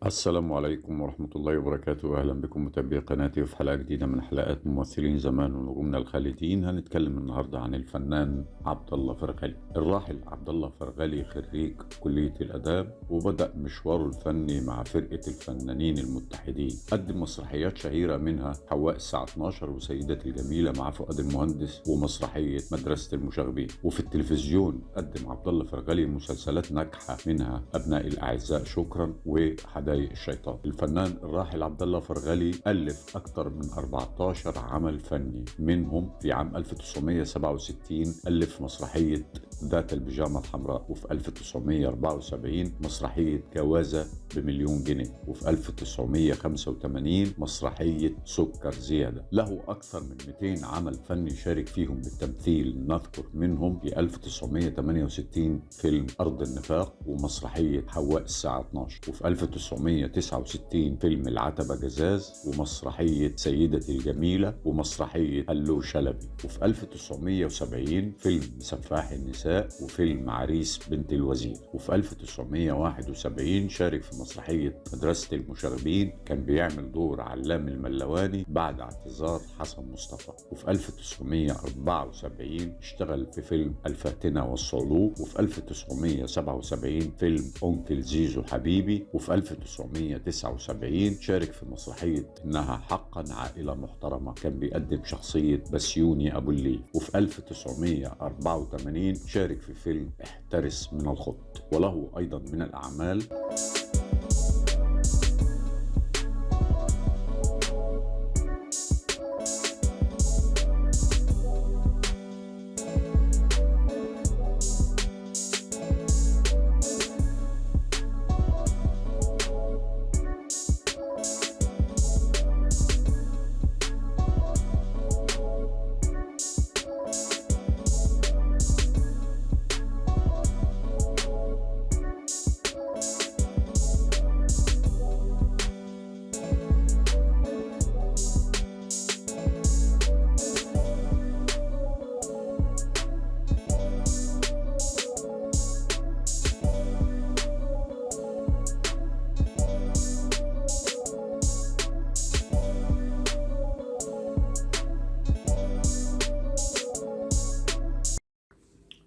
السلام عليكم ورحمة الله وبركاته. أهلا بكم متابعي قناتي وفي حلقة جديدة من حلقات ممثلين زمان ونجومنا الخالدين. هنتكلم النهاردة عن الفنان عبد الله فرغلي. الراحل عبد الله فرغلي خريج كلية الآداب، وبدأ مشواره الفني مع فرقة الفنانين المتحدين. قدم مسرحيات شهيرة منها حواء الساعة 12 وسيداتي الجميلة مع فؤاد المهندس ومسرحية مدرسة المشاغبين. وفي التلفزيون قدم عبد الله فرغلي مسلسلات ناجحة منها أبناء الأعزاء شكرا وحدائق الشيطان. الفنان الراحل عبد الله فرغلي ألف أكثر من 14 عمل فني، منهم في عام 1967 ألف مسرحية ذات البيجامة الحمراء، وفي 1974 مسرحية جوازة بمليون جنيه، وفي 1985 مسرحية سكر زيادة. له أكثر من 200 عمل فني شارك فيهم بالتمثيل، نذكر منهم في 1968 فيلم أرض النفاق ومسرحية حواء الساعة 12، وفي 1969 فيلم العتبة جزاز ومسرحية سيدتي الجميلة ومسرحية هلو شلبي، وفي 1970 فيلم سفاح النساء وفيلم عريس بنت الوزير، وفي 1971 شارك في مسرحية مدرسة المشاغبين، كان بيعمل دور علام الملواني بعد اعتذار حسن مصطفى، وفي 1974 اشتغل في فيلم الفاتنة والصعلوك، وفي 1977 فيلم أنكل زيزو حبيبي، وفي 1979 شارك في مسرحية إنها حقا عائلة محترمة، كان بيقدم شخصية بسيوني أبو الليل، وفي 1984 شارك في فيلم احترس من الخط. وله أيضا من الأعمال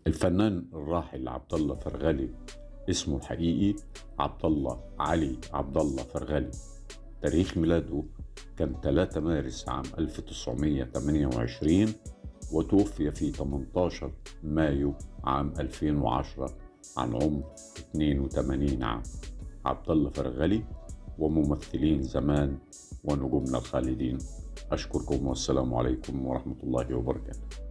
الفنان الراحل عبد الله فرغلي اسمه الحقيقي عبد الله علي عبد الله فرغلي. تاريخ ميلاده كان 3 مارس عام 1928، وتوفي في 18 مايو عام 2010 عن عمر 82 عام. عبد الله فرغلي وممثلين زمان ونجومنا الخالدين. أشكركم والسلام عليكم ورحمة الله وبركاته.